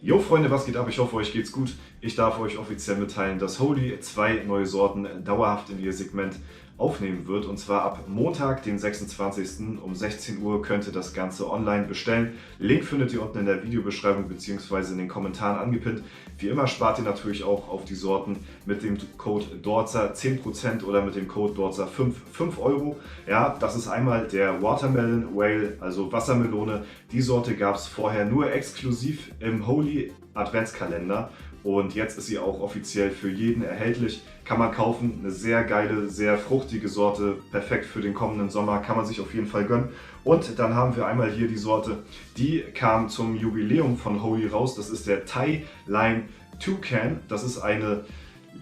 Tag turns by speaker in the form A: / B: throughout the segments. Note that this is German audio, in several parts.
A: Jo Freunde, was geht ab? Ich hoffe, euch geht's gut. Ich darf euch offiziell mitteilen, dass Holy zwei neue Sorten dauerhaft in ihr Segment aufnehmen wird. Und zwar ab Montag, den 26. um 16 Uhr könnt ihr das Ganze online bestellen. Link findet ihr unten in der Videobeschreibung bzw. in den Kommentaren angepinnt. Wie immer spart ihr natürlich auch auf die Sorten mit dem Code DORZA 10% oder mit dem Code DORZA 5 Euro. Ja, das ist einmal der Watermelon Whale, also Wassermelone. Die Sorte gab es vorher nur exklusiv im Holy Adventskalender. Und jetzt ist sie auch offiziell für jeden erhältlich. Kann man kaufen. Eine sehr geile, sehr fruchtige Sorte. Perfekt für den kommenden Sommer. Kann man sich auf jeden Fall gönnen. Und dann haben wir einmal hier die Sorte, die kam zum Jubiläum von Holy raus. Das ist der Thai Lime Toucan. Das ist eine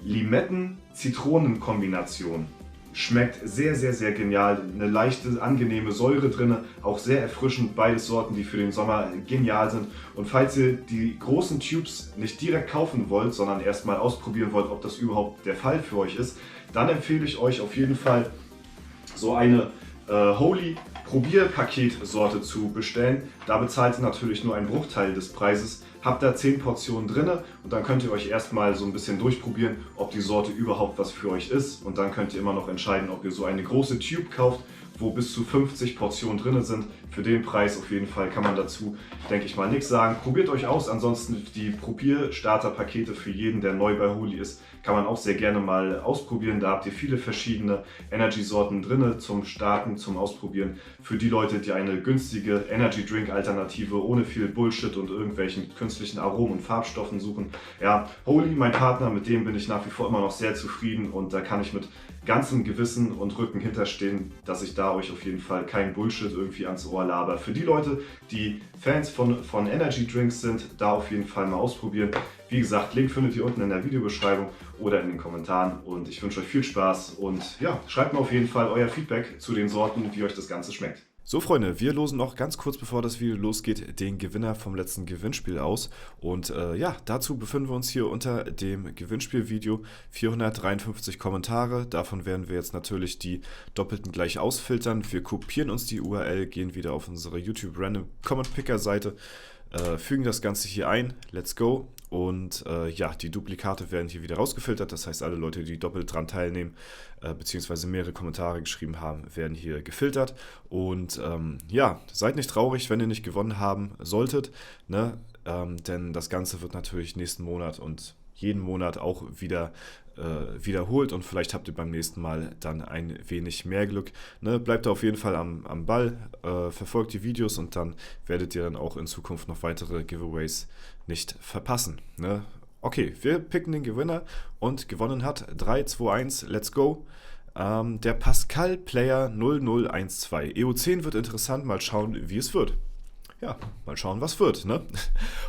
A: Limetten-Zitronen-Kombination. Schmeckt sehr, sehr, sehr genial. Eine leichte, angenehme Säure drin, auch sehr erfrischend. Beides Sorten, die für den Sommer genial sind. Und falls ihr die großen Tubes nicht direkt kaufen wollt, sondern erstmal ausprobieren wollt, ob das überhaupt der Fall für euch ist, dann empfehle ich euch auf jeden Fall so eine Holy Probierpaketsorte zu bestellen. Da bezahlt ihr natürlich nur einen Bruchteil des Preises. Habt da 10 Portionen drin und dann könnt ihr euch erstmal so ein bisschen durchprobieren, ob die Sorte überhaupt was für euch ist. Und dann könnt ihr immer noch entscheiden, ob ihr so eine große Tube kauft, wo bis zu 50 Portionen drin sind. Für den Preis auf jeden Fall kann man dazu, denke ich mal, nichts sagen. Probiert euch aus. Ansonsten die Probierstarterpakete für jeden, der neu bei Holy ist, kann man auch sehr gerne mal ausprobieren. Da habt ihr viele verschiedene Energy-Sorten drin zum Starten, zum Ausprobieren. Für die Leute, die eine günstige Energy-Drink-Alternative ohne viel Bullshit und irgendwelchen künstlichen Aromen und Farbstoffen suchen. Ja, Holy, mein Partner, mit dem bin ich nach wie vor immer noch sehr zufrieden und da kann ich mit ganzem Gewissen und Rücken hinterstehen, dass ich da euch auf jeden Fall kein Bullshit irgendwie ans Ohr laber. Für die Leute, die Fans von Energy Drinks sind, da auf jeden Fall mal ausprobieren. Wie gesagt, Link findet ihr unten in der Videobeschreibung oder in den Kommentaren und ich wünsche euch viel Spaß und ja, schreibt mir auf jeden Fall euer Feedback zu den Sorten, wie euch das Ganze schmeckt. So Freunde, wir losen noch ganz kurz bevor das Video losgeht den Gewinner vom letzten Gewinnspiel aus und ja, dazu befinden wir uns hier unter dem Gewinnspielvideo. 453 Kommentare, davon werden wir jetzt natürlich die doppelten gleich ausfiltern. Wir kopieren uns die URL, gehen wieder auf unsere YouTube Random Comment Picker Seite, fügen das Ganze hier ein, let's go. Und ja, die Duplikate werden hier wieder rausgefiltert, das heißt alle Leute, die doppelt dran teilnehmen, beziehungsweise mehrere Kommentare geschrieben haben, werden hier gefiltert. Und ja, seid nicht traurig, wenn ihr nicht gewonnen haben solltet, ne? Denn das Ganze wird natürlich nächsten Monat und jeden Monat auch wieder wiederholt und vielleicht habt ihr beim nächsten Mal dann ein wenig mehr Glück. Ne? Bleibt auf jeden Fall am Ball, verfolgt die Videos und dann werdet ihr dann auch in Zukunft noch weitere Giveaways nicht verpassen. Ne? Okay, wir picken den Gewinner und gewonnen hat 3, 2, 1, let's go. Der Pascal Player 0012. EO10 wird interessant, mal schauen, wie es wird. Ja, mal schauen, was wird, ne?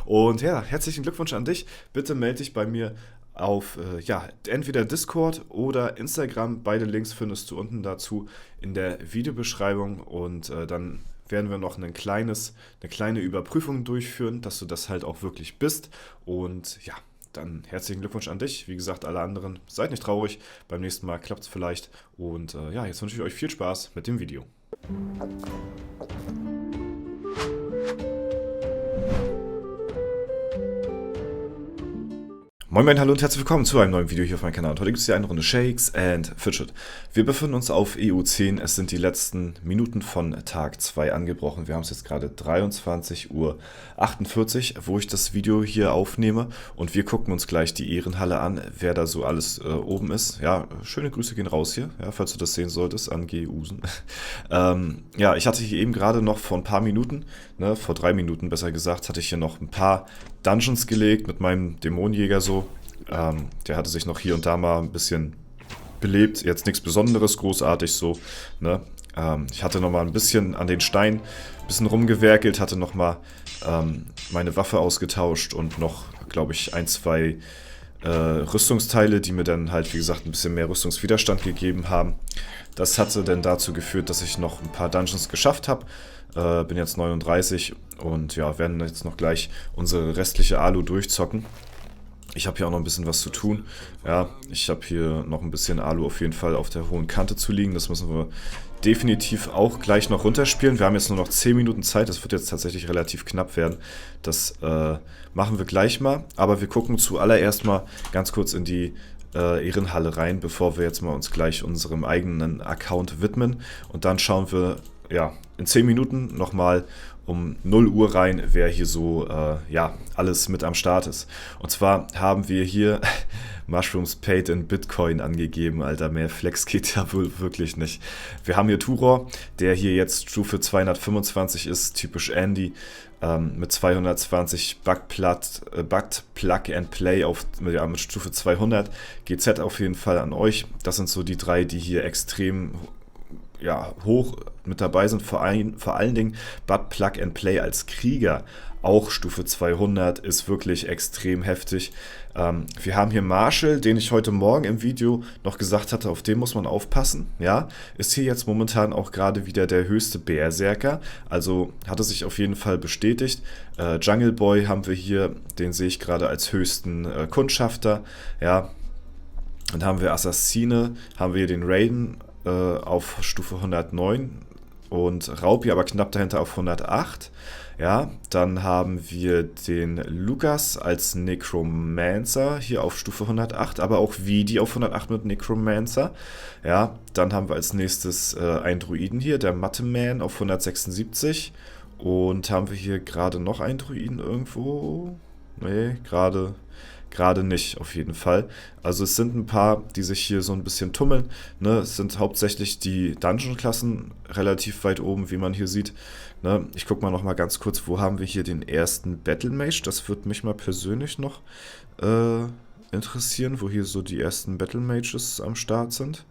A: Und ja, herzlichen Glückwunsch an dich. Bitte melde dich bei mir auf ja, entweder Discord oder Instagram. Beide Links findest du unten dazu in der Videobeschreibung und dann werden wir noch eine kleine Überprüfung durchführen, dass du das halt auch wirklich bist. Und ja, dann herzlichen Glückwunsch an dich. Wie gesagt, alle anderen, seid nicht traurig. Beim nächsten Mal klappt es vielleicht. Und ja, jetzt wünsche ich euch viel Spaß mit dem Video. Moin Moin, hallo und herzlich willkommen zu einem neuen Video hier auf meinem Kanal. Heute gibt es hier eine Runde Shakes and Fidget. Wir befinden uns auf EU10, es sind die letzten Minuten von Tag 2 angebrochen. Wir haben es jetzt gerade 23:48 Uhr, wo ich das Video hier aufnehme. Und wir gucken uns gleich die Ehrenhalle an, wer da so alles oben ist. Ja, schöne Grüße gehen raus hier, ja, falls du das sehen solltest, an G-Usen. Ja, ich hatte hier eben gerade noch vor ein paar Minuten, ne, vor 3 Minuten besser gesagt, hatte ich hier noch ein paar Dungeons gelegt mit meinem Dämonenjäger so. Der hatte sich noch hier und da mal ein bisschen belebt. Jetzt nichts Besonderes, großartig so. Ne? Ich hatte noch mal ein bisschen an den Stein ein bisschen rumgewerkelt, hatte noch mal meine Waffe ausgetauscht und noch, glaube ich, 1, 2 Rüstungsteile, die mir dann halt, wie gesagt, ein bisschen mehr Rüstungswiderstand gegeben haben. Das hatte dann dazu geführt, dass ich noch ein paar Dungeons geschafft habe. Bin jetzt 39 und ja, werden jetzt noch gleich unsere restliche Alu durchzocken.
B: Ich habe hier auch noch ein bisschen was zu tun. Ja, ich habe hier noch ein bisschen Alu auf jeden Fall auf der hohen Kante zu liegen. Das müssen wir definitiv auch gleich noch runterspielen. Wir haben jetzt nur noch 10 Minuten Zeit. Das wird jetzt tatsächlich relativ knapp werden. Das machen wir gleich mal. Aber wir gucken zuallererst mal ganz kurz in die Ehrenhalle rein, bevor wir jetzt mal uns gleich unserem eigenen Account widmen. Und dann schauen wir ja in 10 Minuten nochmal um 0 Uhr rein, wer hier so ja, alles mit am Start ist. Und zwar haben wir hier Mushrooms Paid in Bitcoin angegeben, Alter, mehr Flex geht ja wohl wirklich nicht. Wir haben hier Turor, der hier jetzt Stufe 225 ist, typisch Andy, mit 220 Bugged Plug and Play auf, ja, mit Stufe 200. GZ auf jeden Fall an euch. Das sind so die drei, die hier extrem ja, hoch mit dabei sind, vor allen Dingen Bud Plug and Play als Krieger, auch Stufe 200, ist wirklich extrem heftig. Wir haben hier Marshall, den ich heute Morgen im Video noch gesagt hatte, auf den muss man aufpassen, ja, ist hier jetzt momentan auch gerade wieder der höchste Berserker, also hat es sich auf jeden Fall bestätigt. Jungle Boy haben wir hier, den sehe ich gerade als höchsten Kundschafter, ja. Dann haben wir Assassine, haben wir hier den Raiden auf Stufe 109 und Raupi aber knapp dahinter auf 108. Ja, dann haben wir den Lukas als Necromancer hier auf Stufe 108, aber auch Vidi auf 108 mit Necromancer. Ja, dann haben wir als nächstes einen Druiden hier, der Mathe-Man auf 176. Und haben wir hier gerade noch einen Druiden irgendwo? Nee, gerade nicht, auf jeden Fall. Also es sind ein paar, die sich hier so ein bisschen tummeln. Ne? Es sind hauptsächlich die Dungeon-Klassen relativ weit oben, wie man hier sieht. Ne? Ich gucke mal noch mal ganz kurz, wo haben wir hier den ersten Battle Mage? Das würde mich mal persönlich noch interessieren, wo hier so die ersten Battle Mages am Start sind.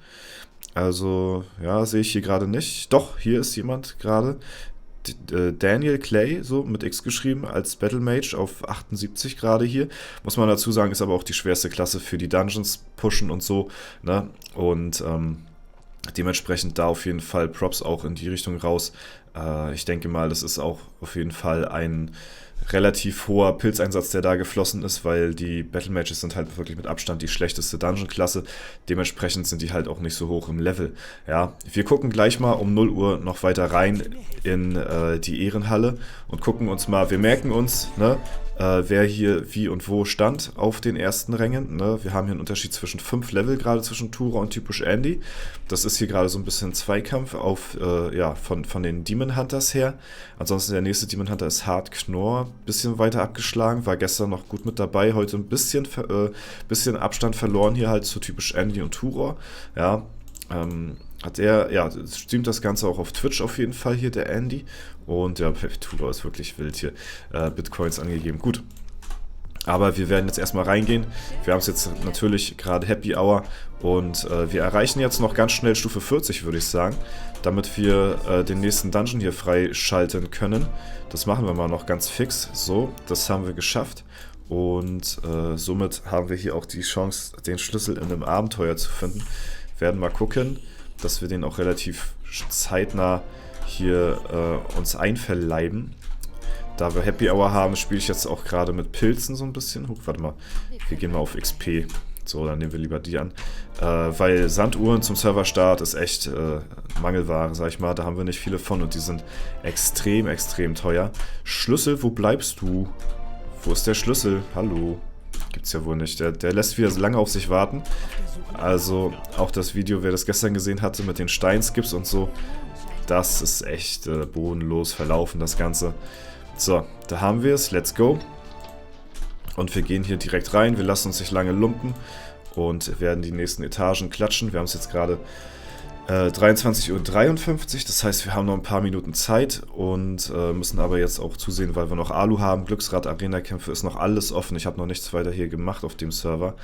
B: Also, ja, sehe ich hier gerade nicht. Doch, hier ist jemand gerade. Daniel Clay, so mit X geschrieben, als Battle Mage auf 78 gerade hier. Muss man dazu sagen, ist aber auch die schwerste Klasse für die Dungeons pushen und so. Ne? Und dementsprechend da auf jeden Fall Props auch in die Richtung raus. Ich denke mal, das ist auch auf jeden Fall ein relativ hoher Pilzeinsatz, der da geflossen ist, weil die Battle Mages sind halt wirklich mit Abstand die schlechteste Dungeon-Klasse. Dementsprechend sind die halt auch nicht so hoch im Level. Ja, wir gucken gleich mal um 0 Uhr noch weiter rein in die Ehrenhalle und gucken uns mal, wir merken uns, ne, wer hier wie und wo stand auf den ersten Rängen. Ne? Wir haben hier einen Unterschied zwischen 5 Level, gerade zwischen Tura und typisch Andy. Das ist hier gerade so ein bisschen Zweikampf auf, ja, von den Demon Hunters her. Ansonsten der nächste Demon Hunter ist Hard Knorr, bisschen weiter abgeschlagen, war gestern noch gut mit dabei, heute ein bisschen Abstand verloren hier halt zu typisch Andy und Tura. Ja, hat er, ja, streamt das Ganze auch auf Twitch auf jeden Fall hier, der Andy. Und ja, Tura ist wirklich wild hier. Bitcoins angegeben. Gut. Aber wir werden jetzt erstmal reingehen. Wir haben es jetzt natürlich gerade Happy Hour. Und wir erreichen jetzt noch ganz schnell Stufe 40, würde ich sagen. Damit wir den nächsten Dungeon hier freischalten können. Das machen wir mal noch ganz fix. So, das haben wir geschafft. Und somit haben wir hier auch die Chance, den Schlüssel in einem Abenteuer zu finden. Werden mal gucken, dass wir den auch relativ zeitnah hier uns einverleiben. Da wir Happy Hour haben, spiele ich jetzt auch gerade mit Pilzen so ein bisschen. Warte mal, wir gehen mal auf XP. So, dann nehmen wir lieber die an. Weil Sanduhren zum Serverstart ist echt Mangelware, sag ich mal. Da haben wir nicht viele von und die sind extrem, extrem teuer. Schlüssel, wo bleibst du? Wo ist der Schlüssel? Hallo? Gibt's ja wohl nicht. Der lässt wieder so lange auf sich warten. Also auch das Video, wer das gestern gesehen hatte mit den Steinskips und so, das ist echt bodenlos verlaufen, das Ganze. So, da haben wir es. Let's go. Und wir gehen hier direkt rein. Wir lassen uns nicht lange lumpen und werden die nächsten Etagen klatschen. Wir haben es jetzt gerade 23:53 Uhr. Das heißt, wir haben noch ein paar Minuten Zeit und müssen aber jetzt auch zusehen, weil wir noch Alu haben. Glücksrad, Arena-Kämpfe ist noch alles offen. Ich habe noch nichts weiter hier gemacht auf dem Server.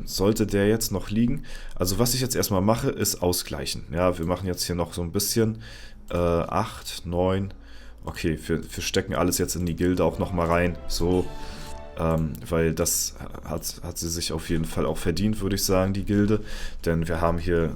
B: Sollte der jetzt noch liegen. Also was ich jetzt erstmal mache, ist ausgleichen. Ja, wir machen jetzt hier noch so ein bisschen 8, 9. Okay, wir stecken alles jetzt in die Gilde auch nochmal rein. So, weil das hat sie sich auf jeden Fall auch verdient, würde ich sagen, die Gilde. Denn wir haben hier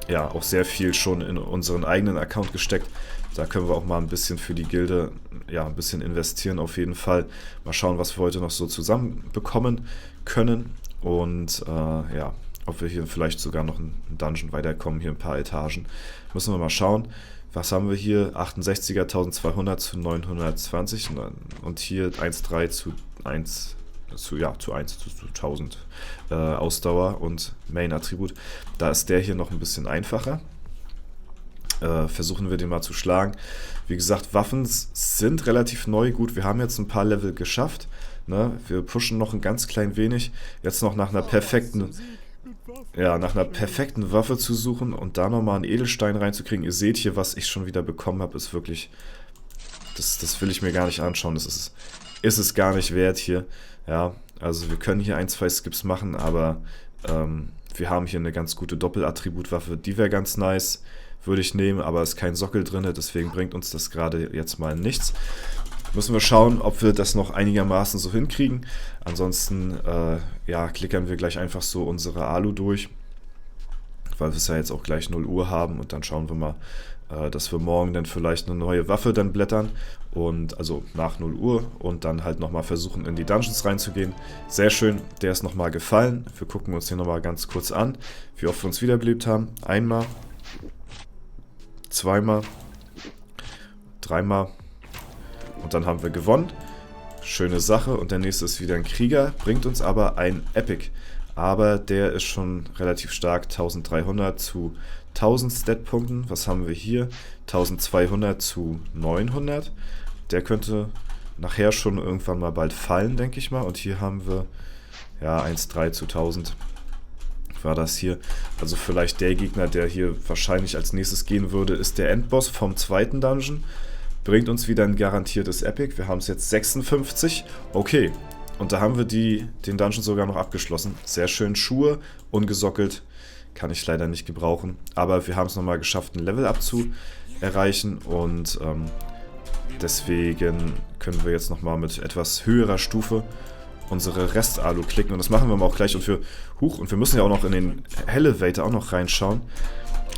B: ja auch sehr viel schon in unseren eigenen Account gesteckt. Da können wir auch mal ein bisschen für die Gilde, ja, ein bisschen investieren auf jeden Fall. Mal schauen, was wir heute noch so zusammenbekommen können. Und ja, ob wir hier vielleicht sogar noch einen Dungeon weiterkommen, hier ein paar Etagen. Müssen wir mal schauen. Was haben wir hier? 68er 1200 zu 920 und hier 1,3 zu 1 zu 1000 Ausdauer und Main-Attribut. Da ist der hier noch ein bisschen einfacher. Versuchen wir den mal zu schlagen. Wie gesagt, Waffen sind relativ neu. Gut, wir haben jetzt ein paar Level geschafft. Ne? Wir pushen noch ein ganz klein wenig. Jetzt noch nach einer perfekten Waffe zu suchen und da nochmal einen Edelstein reinzukriegen. Ihr seht hier, was ich schon wieder bekommen habe, ist wirklich... Das will ich mir gar nicht anschauen. Das ist es gar nicht wert hier. Ja, also wir können hier 1, 2 Skips machen, aber wir haben hier eine ganz gute Doppelattributwaffe. Die wäre ganz nice. Würde ich nehmen, aber ist kein Sockel drin, deswegen bringt uns das gerade jetzt mal nichts. Müssen wir schauen, ob wir das noch einigermaßen so hinkriegen. Ansonsten, ja, klickern wir gleich einfach so unsere Alu durch, weil wir es ja jetzt auch gleich 0 Uhr haben und dann schauen wir mal, dass wir morgen dann vielleicht eine neue Waffe dann blättern und also nach 0 Uhr und dann halt nochmal versuchen in die Dungeons reinzugehen. Sehr schön, der ist nochmal gefallen. Wir gucken uns den nochmal ganz kurz an, wie oft wir uns wiederbelebt haben. Einmal. Zweimal, dreimal und dann haben wir gewonnen. Schöne Sache und der nächste ist wieder ein Krieger, bringt uns aber ein Epic. Aber der ist schon relativ stark, 1300 zu 1000 Stat-Punkten. Was haben wir hier? 1200 zu 900. Der könnte nachher schon irgendwann mal bald fallen, denke ich mal. Und hier haben wir ja 1,3 zu 1000. War das hier. Also vielleicht der Gegner, der hier wahrscheinlich als nächstes gehen würde, ist der Endboss vom zweiten Dungeon. Bringt uns wieder ein garantiertes Epic. Wir haben es jetzt 56. Okay. Und da haben wir den Dungeon sogar noch abgeschlossen. Sehr schön. Schuhe, ungesockelt. Kann ich leider nicht gebrauchen. Aber wir haben es nochmal geschafft, ein Level-Up zu erreichen. Und deswegen können wir jetzt nochmal mit etwas höherer Stufe unsere Rest-Alu klicken und das machen wir mal auch gleich und wir müssen ja auch noch in den Elevator auch noch reinschauen.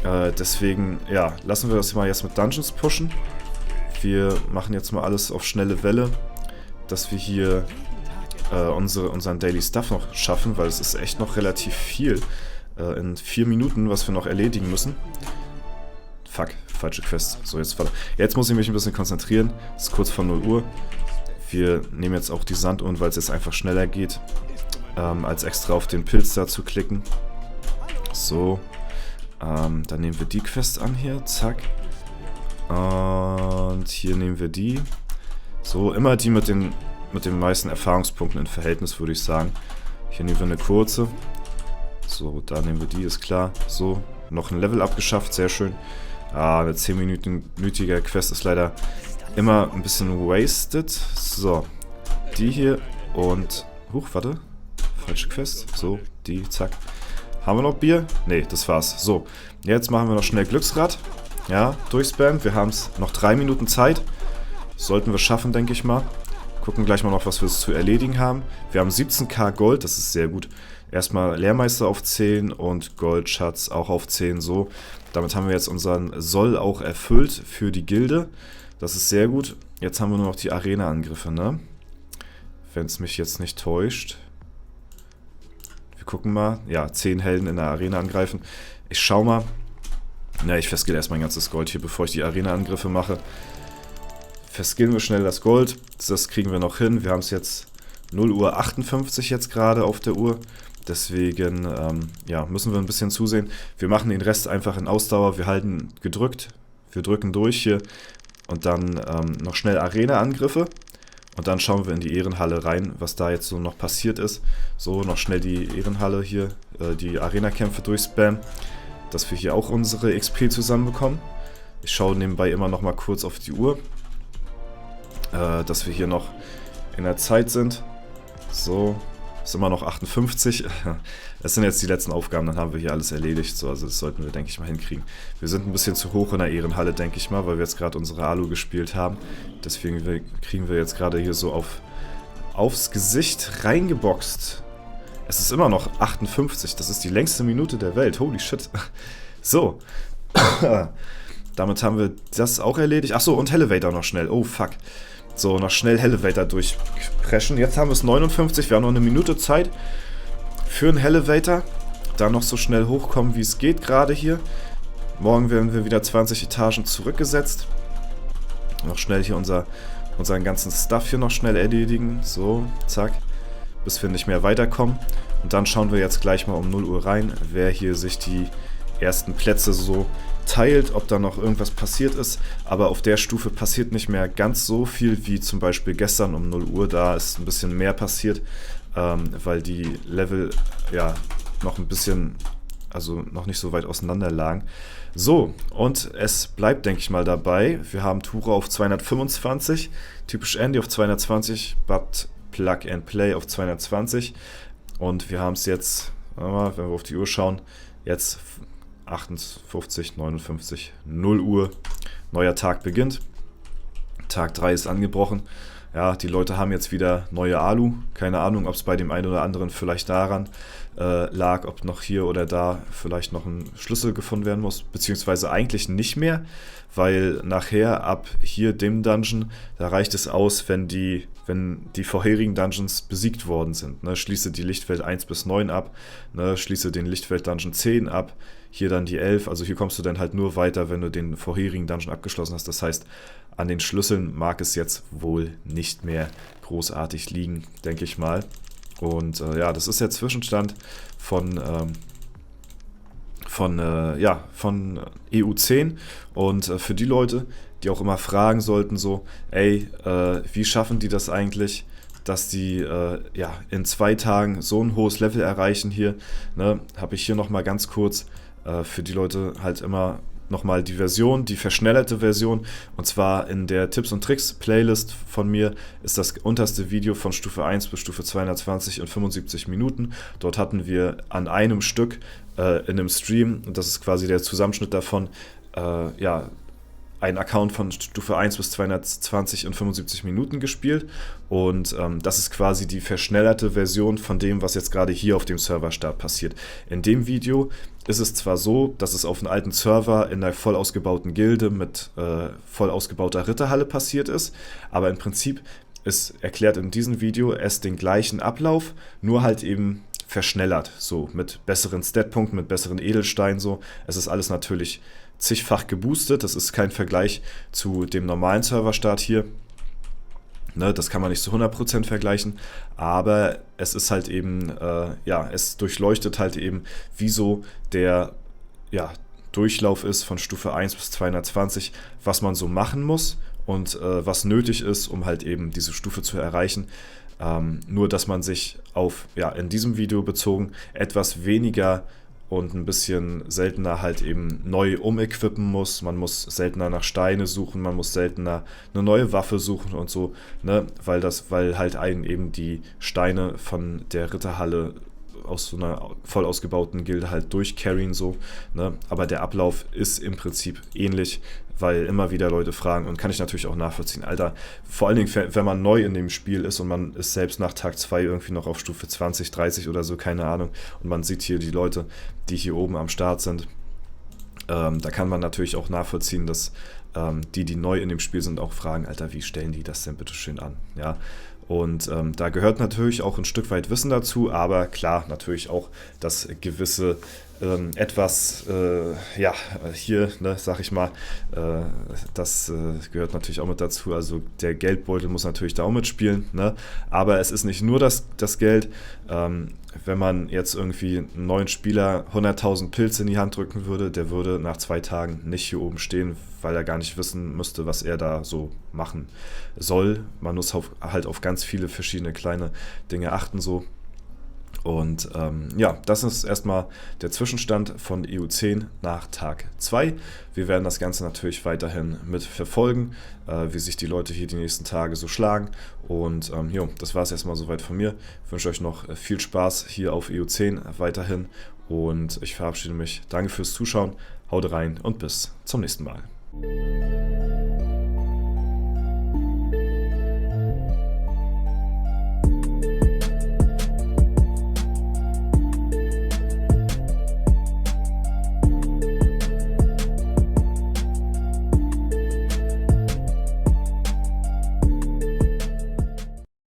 B: Deswegen, ja, lassen wir das mal jetzt mit Dungeons pushen. Wir machen jetzt mal alles auf schnelle Welle, dass wir hier unseren Daily Stuff noch schaffen, weil es ist echt noch relativ viel in 4 Minuten, was wir noch erledigen müssen. Fuck, falsche Quest. So, jetzt muss ich mich ein bisschen konzentrieren. Es ist kurz vor 0 Uhr. Wir nehmen jetzt auch die Sanduhren, weil es jetzt einfach schneller geht, als extra auf den Pilz da zu klicken. So, dann nehmen wir die Quest an hier, zack. Und hier nehmen wir die. So, immer die mit den meisten Erfahrungspunkten in Verhältnis, würde ich sagen. Hier nehmen wir eine kurze. So, da nehmen wir die, ist klar. So, noch ein Level abgeschafft, sehr schön. Eine 10-minütige Quest ist leider immer ein bisschen wasted. So, die hier und... warte. Falsche Quest. So, die, zack. Haben wir noch Bier? Ne, das war's. So, jetzt machen wir noch schnell Glücksrad. Ja, durchspammen. Wir haben es noch 3 Minuten Zeit. Sollten wir schaffen, denke ich mal. Gucken gleich mal noch, was wir zu erledigen haben. Wir haben 17.000 Gold, das ist sehr gut. Erstmal Lehrmeister auf 10 und Goldschatz auch auf 10, so. Damit haben wir jetzt unseren Soll auch erfüllt für die Gilde. Das ist sehr gut. Jetzt haben wir nur noch die Arena-Angriffe, ne? Wenn es mich jetzt nicht täuscht. Wir gucken mal. Ja, 10 Helden in der Arena angreifen. Ich schau mal. Na, ich verskill erstmal mein ganzes Gold hier, bevor ich die Arena-Angriffe mache. Verskillen wir schnell das Gold. Das kriegen wir noch hin. Wir haben es jetzt 0 Uhr 58 jetzt gerade auf der Uhr. Deswegen, ja, müssen wir ein bisschen zusehen. Wir machen den Rest einfach in Ausdauer. Wir halten gedrückt. Wir drücken durch hier. Und dann noch schnell Arena-Angriffe. Und dann schauen wir in die Ehrenhalle rein, was da jetzt so noch passiert ist. So, noch schnell die Ehrenhalle hier, die Arena-Kämpfe durchspammen. Dass wir hier auch unsere XP zusammenbekommen. Ich schaue nebenbei immer noch mal kurz auf die Uhr. Dass wir hier noch in der Zeit sind. So, ist immer noch 58. Das sind jetzt die letzten Aufgaben, dann haben wir hier alles erledigt. So, also das sollten wir, denke ich mal, hinkriegen. Wir sind ein bisschen zu hoch in der Ehrenhalle, denke ich mal, weil wir jetzt gerade unsere Alu gespielt haben. Deswegen kriegen wir jetzt gerade hier so aufs Gesicht reingeboxt. Es ist immer noch 58. Das ist die längste Minute der Welt. Holy shit. So. damit haben wir das auch erledigt. Achso, und Elevator noch schnell. Oh, fuck. So, noch schnell Elevator durchpreschen. Jetzt haben wir es 59, wir haben noch eine Minute Zeit für einen Elevator. Da noch so schnell hochkommen, wie es geht gerade hier. Morgen werden wir wieder 20 Etagen zurückgesetzt. Noch schnell hier unseren ganzen Stuff hier noch schnell erledigen. So, zack. Bis wir nicht mehr weiterkommen. Und dann schauen wir jetzt gleich mal um 0 Uhr rein, wer hier sich die ersten Plätze so teilt, ob da noch irgendwas passiert ist. Aber auf der Stufe passiert nicht mehr ganz so viel wie zum Beispiel gestern um 0 Uhr. Da ist ein bisschen mehr passiert, weil die Level ja noch ein bisschen, also noch nicht so weit auseinander lagen. So, und es bleibt, denke ich mal, dabei. Wir haben Tura auf 225, typisch Andy auf 220, but Plug and Play auf 220. Und wir haben es jetzt, wenn wir auf die Uhr schauen, jetzt 58, 59, 0 Uhr. Neuer Tag beginnt. Tag 3 ist angebrochen. Ja, die Leute haben jetzt wieder neue Alu. Keine Ahnung, ob es bei dem einen oder anderen vielleicht daran lag, ob noch hier oder da vielleicht noch ein Schlüssel gefunden werden muss. Beziehungsweise eigentlich nicht mehr, weil nachher ab hier dem Dungeon, da reicht es aus, wenn die vorherigen Dungeons besiegt worden sind. Ne? Schließe die Lichtwelt 1 bis 9 ab, ne? Schließe den Lichtwelt Dungeon 10 ab, hier dann die 11. Also hier kommst du dann halt nur weiter, wenn du den vorherigen Dungeon abgeschlossen hast. Das heißt, an den Schlüsseln mag es jetzt wohl nicht mehr großartig liegen, denke ich mal. Und ja, das ist der Zwischenstand von EU10. Und für die Leute, die auch immer fragen sollten, so, ey, wie schaffen die das eigentlich, dass die in 2 Tagen so ein hohes Level erreichen hier, ne, habe ich hier nochmal ganz kurz für die Leute halt immer nochmal die Version, die verschnellerte Version, und zwar in der Tipps und Tricks Playlist von mir ist das unterste Video von Stufe 1 bis Stufe 220 in 75 Minuten. Dort hatten wir an einem Stück in einem Stream, und das ist quasi der Zusammenschnitt davon, einen Account von Stufe 1 bis 220 in 75 Minuten gespielt, und das ist quasi die verschnellerte Version von dem, was jetzt gerade hier auf dem Serverstart passiert. In dem Video ist es zwar so, dass es auf einem alten Server in einer voll ausgebauten Gilde mit voll ausgebauter Ritterhalle passiert ist, aber im Prinzip ist erklärt in diesem Video es den gleichen Ablauf, nur halt eben verschnellert, so mit besseren Statpunkten, mit besseren Edelsteinen, so. Es ist alles natürlich zigfach geboostet, das ist kein Vergleich zu dem normalen Serverstart hier. Ne, das kann man nicht zu 100% vergleichen, aber es ist halt eben, es durchleuchtet halt eben, wieso der Durchlauf ist von Stufe 1 bis 220, was man so machen muss und was nötig ist, um halt eben diese Stufe zu erreichen. Nur, dass man sich auf, in diesem Video bezogen, etwas weniger und ein bisschen seltener halt eben neu umequippen muss. Man muss seltener nach Steine suchen, man muss seltener eine neue Waffe suchen und so, ne? Weil halt einen eben die Steine von der Ritterhalle aus so einer voll ausgebauten Gilde halt durchcarryen, so, ne? Aber der Ablauf ist im Prinzip ähnlich, weil immer wieder Leute fragen, und kann ich natürlich auch nachvollziehen. Alter, vor allen Dingen, wenn man neu in dem Spiel ist und man ist selbst nach Tag 2 irgendwie noch auf Stufe 20, 30 oder so, keine Ahnung, und man sieht hier die Leute, die hier oben am Start sind, da kann man natürlich auch nachvollziehen, dass die neu in dem Spiel sind, auch fragen, Alter, wie stellen die das denn bitte schön an? Ja, und da gehört natürlich auch ein Stück weit Wissen dazu, aber klar, natürlich auch das gewisse hier, ne, sag ich mal, das gehört natürlich auch mit dazu, also der Geldbeutel muss natürlich da auch mitspielen, ne, aber es ist nicht nur das Geld, wenn man jetzt irgendwie einen neuen Spieler 100.000 Pilze in die Hand drücken würde, der würde nach 2 Tagen nicht hier oben stehen, weil er gar nicht wissen müsste, was er da so machen soll. Man muss halt auf ganz viele verschiedene kleine Dinge achten, so. Und das ist erstmal der Zwischenstand von EU10 nach Tag 2. Wir werden das Ganze natürlich weiterhin mit verfolgen, wie sich die Leute hier die nächsten Tage so schlagen. Und das war es erstmal soweit von mir. Ich wünsche euch noch viel Spaß hier auf EU10 weiterhin, und ich verabschiede mich. Danke fürs Zuschauen, haut rein und bis zum nächsten Mal.